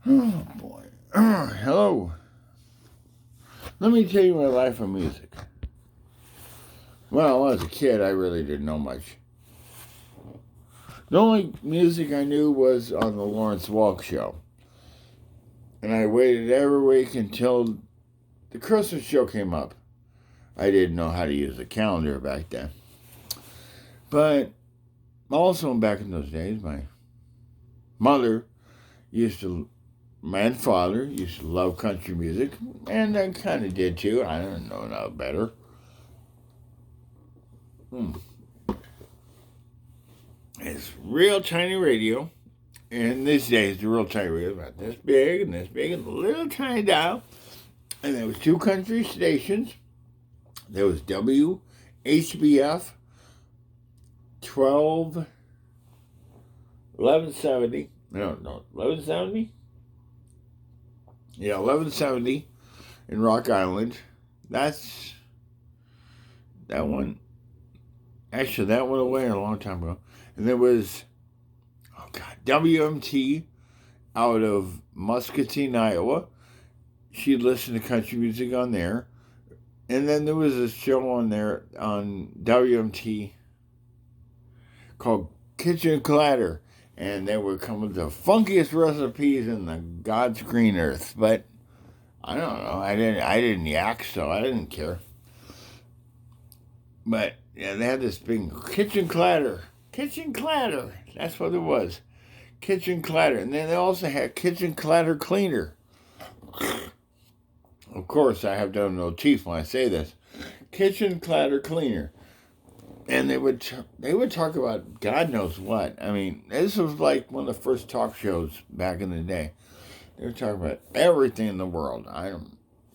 Oh, boy. Hello. Let me tell you my life of music. Well, as a kid, I really didn't know much. The only music I knew was on the Lawrence Welk show. And I waited every week until the Christmas show came up. I didn't know how to use a calendar back then. But also back in those days, my mother my father used to love country music, and I kind of did too. I don't know no better. It's real tiny radio. And these days, the real tiny radio is about this big and a little tiny dial. And there was two country stations. There was WHBF 1170. No, 1170? Yeah, 1170 in Rock Island. That's that one. Actually, that went away a long time ago. And there was, WMT out of Muscatine, Iowa. She'd listen to country music on there. And then there was a show on there on WMT called Kitchen Clatter. And they would come with the funkiest recipes in the God's green earth. But I don't know. I didn't yak, so I didn't care. But yeah, they had this big Kitchen Clatter. Kitchen Clatter. That's what it was. Kitchen Clatter. And then they also had Kitchen Clatter Cleaner. Of course, I have to have no teeth when I say this. Kitchen Clatter Cleaner. And they would talk about God knows what. I mean, this was like one of the first talk shows back in the day. They were talking about everything in the world.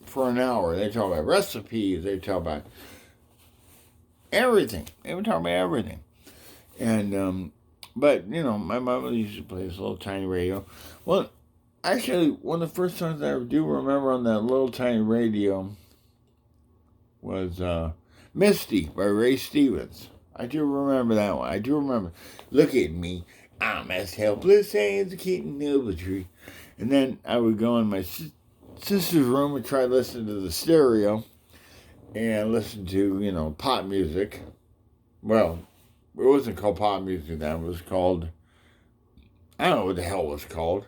For an hour, they talk about recipes. They talk about everything. They would talk about everything. And but my mom used to play this little tiny radio. Well, actually, one of the first songs I do remember on that little tiny radio was Misty by Ray Stevens. I do remember that one. I do remember. Look at me. I'm as helpless as a kitten of a tree. And then I would go in my sister's room and try to listen to the stereo and listen to, pop music. Well, it wasn't called pop music then. It was called, I don't know what the hell it was called.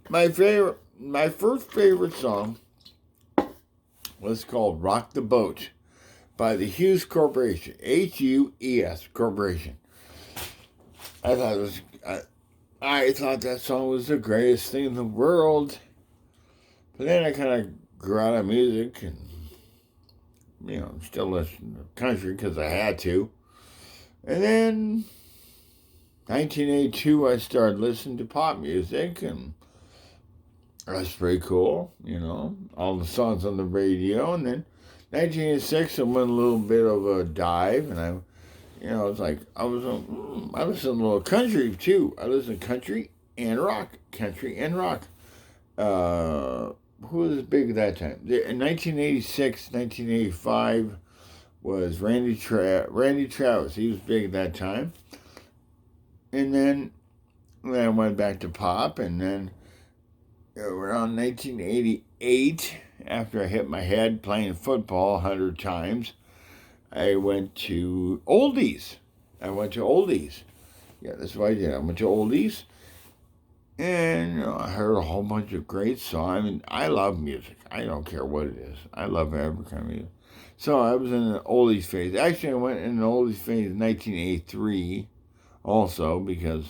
My first favorite song was called Rock the Boat by the Hughes Corporation. Hues Corporation. I thought that song was the greatest thing in the world. But then I kind of grew out of music and, still listen to country because I had to. And then 1982, I started listening to pop music, and that's pretty cool, all the songs on the radio. And then 1986, I went a little bit of a dive, and I was like, I listened to a little country too. I listened to country and rock. Who was big at that time? In 1986, 1985 was Randy Travis. He was big at that time. And then I went back to pop, and then around 1988, after I hit my head playing football 100 times, I went to oldies. Yeah, that's what I did. I went to oldies, and I heard a whole bunch of great songs. I mean, I love music. I don't care what it is. I love every kind of music. So I was in the oldies phase. Actually, I went in the oldies phase in 1983 also because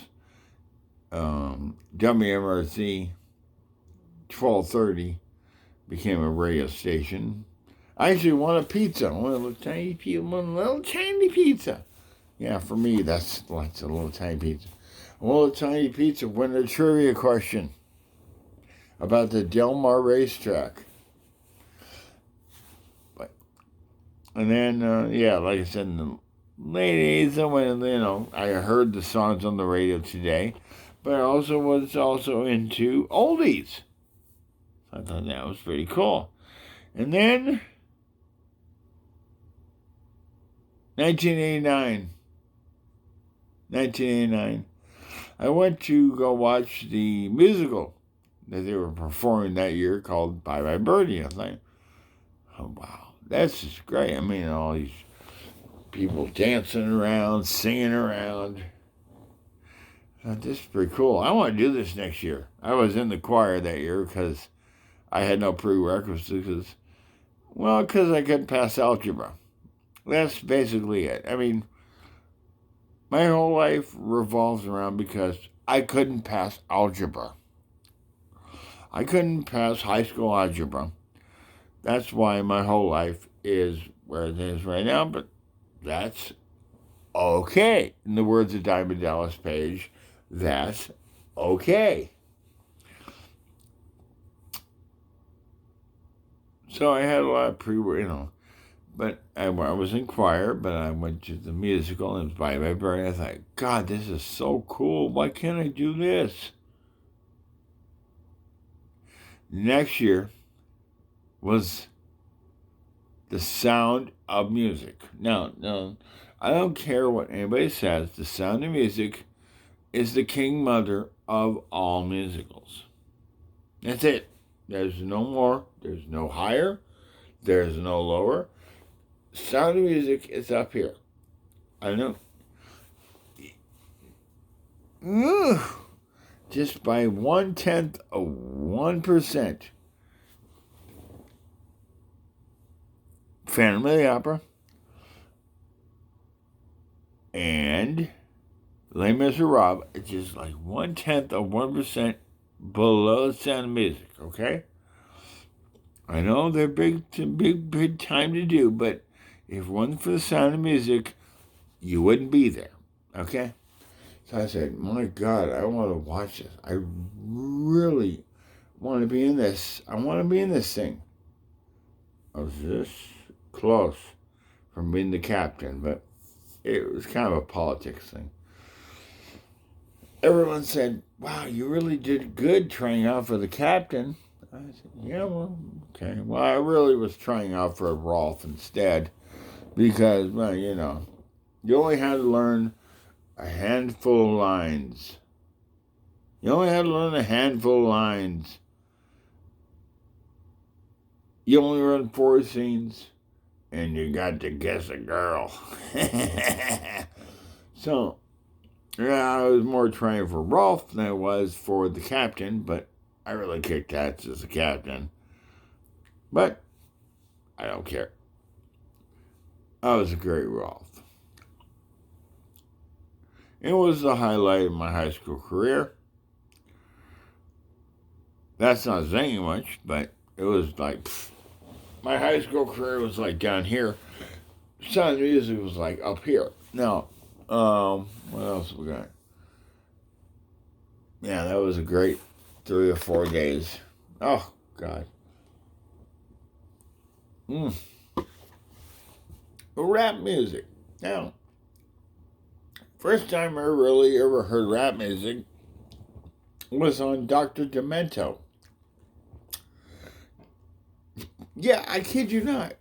WMRC 1230 became a radio station. I actually want a pizza. One little tiny pizza. Yeah, for me, that's a little tiny pizza. A little tiny pizza win a trivia question about the Del Mar racetrack. And then, like I said, in the late 80s, I heard the songs on the radio today, but I also was into oldies. I thought that was pretty cool. And then 1989, I went to go watch the musical that they were performing that year called Bye Bye Birdie. I was like, oh, wow, that's just great. I mean, all these people dancing around, singing around. This is pretty cool. I want to do this next year. I was in the choir that year because I had no prerequisites. Because I couldn't pass algebra. That's basically it. I mean, my whole life revolves around because I couldn't pass algebra. I couldn't pass high school algebra. That's why my whole life is where it is right now, but that's okay. In the words of Diamond Dallas Page, that's okay. So I had a lot of but I was in choir, but I went to the musical and it was Bye Bye Birdie. I thought, God, this is so cool. Why can't I do this? Next year was The Sound of Music. Now, I don't care what anybody says. The Sound of Music is the king mother of all musicals. That's it. There's no more. There's no higher. There's no lower. Sound of Music is up here. I know. Just by 1/10 of 1%. Phantom of the Opera and Les Miserables, it's just like 1/10 of 1% below the Sound of Music, okay? I know they're big time to do, but if it wasn't for the Sound of Music, you wouldn't be there, okay? So I said, my God, I want to watch this. I really want to be in this. I want to be in this thing. I was this close from being the captain, but it was kind of a politics thing. Everyone said, wow, you really did good trying out for the captain. I said, yeah, well, okay. Well, I really was trying out for Rolf instead because, well, you only had to learn a handful of lines. You only had to learn a handful of lines. You only run 4 scenes, and you got to guess a girl. So, yeah, I was more trying for Rolf than I was for the captain, but I really kicked ass as a captain. But I don't care. I was a great Rolf. It was the highlight of my high school career. That's not saying much, but it was like, my high school career was like down here. Sound of Music was like up here. Now, what else we got? Yeah, that was a great 3 or 4 days. Oh, God. Rap music. Now, first time I really ever heard rap music was on Dr. Demento. Yeah, I kid you not.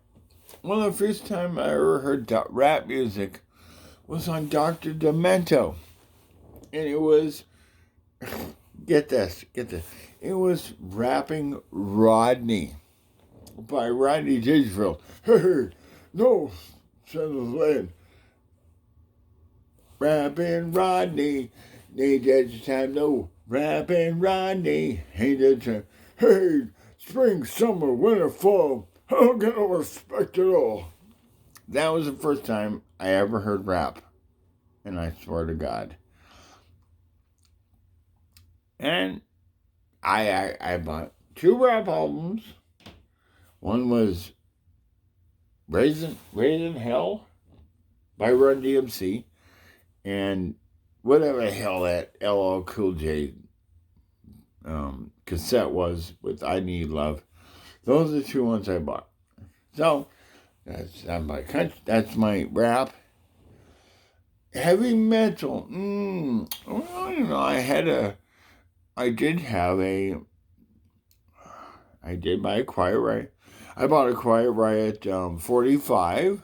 One of the first time I ever heard rap music was on Dr. Demento. And it was, get this. It was Rapping Rodney by Rodney Dangerfield. Hey, no, son of the land. Rapping Rodney, ain't that the time? No, Rapping Rodney, ain't that the time? Hey, spring, summer, winter, fall, I don't get no respect at all. That was the first time I ever heard rap, and I swear to God. And I bought 2 rap albums. One was Raising Hell by Run DMC, and whatever the hell that LL Cool J cassette was with I Need Love. Those are the 2 ones I bought. So that's my country. That's my rap. Heavy metal. Well, I did buy a Quiet Riot. I bought a Quiet Riot 45.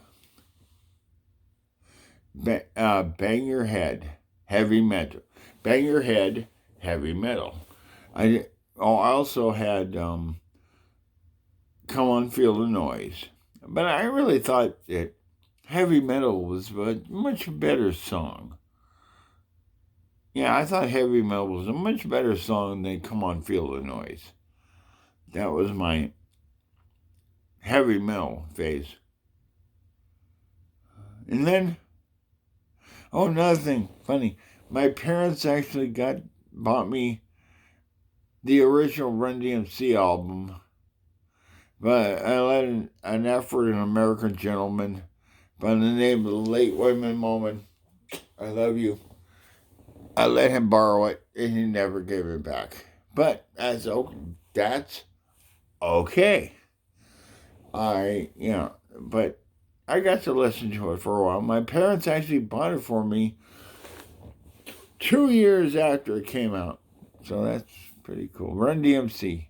Bang Your Head. Heavy metal. Bang Your Head, heavy metal. I also had Come On Feel the Noise. But I really thought that heavy metal was a much better song. Yeah, I thought heavy metal was a much better song than Come On Feel the Noise. That was my heavy metal phase. And then, another thing funny. My parents actually bought me the original Run DMC album, but I let an African American gentleman by the name of the late Wyman Moment, I love you. I let him borrow it, and he never gave it back. But that's okay. But I got to listen to it for a while. My parents actually bought it for me 2 years after it came out. So that's pretty cool. Run DMC.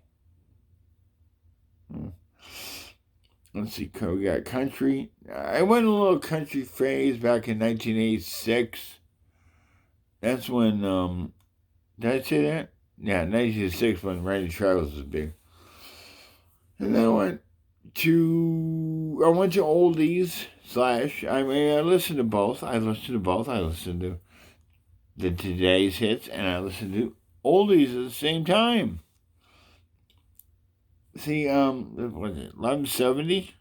Let's see, we got country. I went a little country phase back in 1986. That's when, did I say that? Yeah, 1986 when Randy Travis was big. And then I went to oldies / I listened to both. I listened to the today's hits and I listened to oldies at the same time. See, what is it, 1170?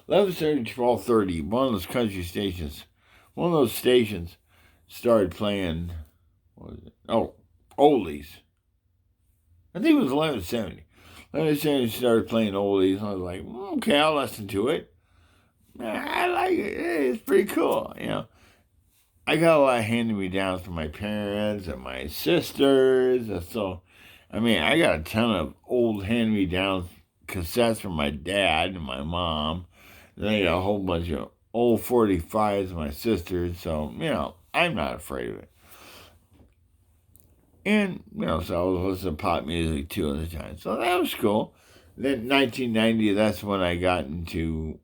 1170, 1230, one of those country stations. One of those stations started playing, what was it? Oh, oldies. I think it was 1170. 1170 started playing oldies. I was like, okay, I'll listen to it. I like it. It's pretty cool, I got a lot of hand-me-downs from my parents and my sisters. So, I got a ton of old hand-me-downs cassettes from my dad and my mom. Then I got a whole bunch of old 45s from my sisters. So, I'm not afraid of it. And, so I was listening to pop music too at the time. So that was cool. Then 1990, that's when I got into,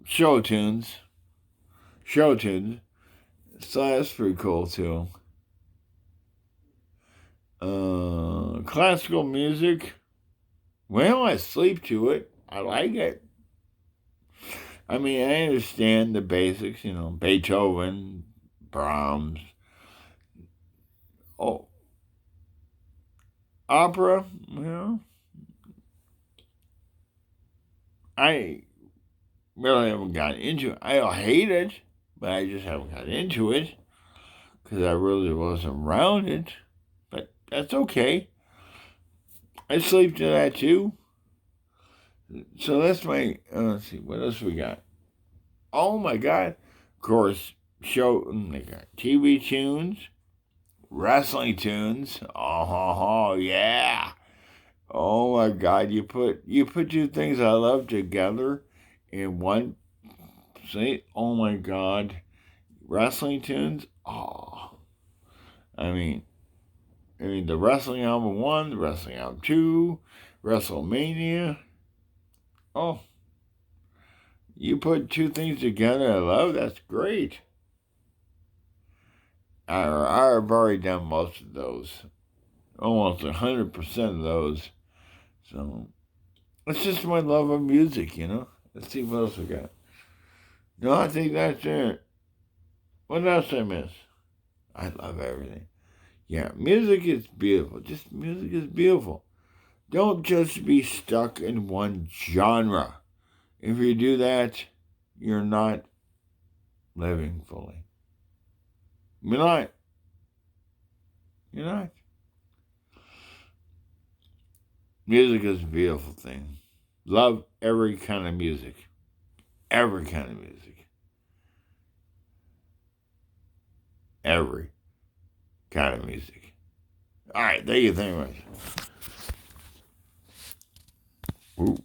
show tunes. So that's pretty cool too. Classical music. Well, I sleep to it. I like it. I understand the basics, Beethoven, Brahms. Oh, opera, I really haven't gotten into it. I don't hate it, but I just haven't gotten into it because I really wasn't around it. But that's okay. I sleep to that too. So that's my, let's see, what else we got? Oh my God. Of course, they got TV tunes, wrestling tunes. Oh, yeah. Oh my God, you put two things I love together in one. See, oh my God, wrestling tunes. Oh, the wrestling album 1, the wrestling album 2, WrestleMania. Oh, you put two things together I love. That's great. I've already done most of those, almost 100% of those. So it's just my love of music, Let's see what else we got. No, I think that's it. What else I miss? I love everything. Yeah, music is beautiful. Music is beautiful. Don't just be stuck in one genre. If you do that, you're not living fully. You're not. You're not. Music is a beautiful thing. Love every kind of music. Every kind of music. Every kind of music. All right, thank you very much. Ooh.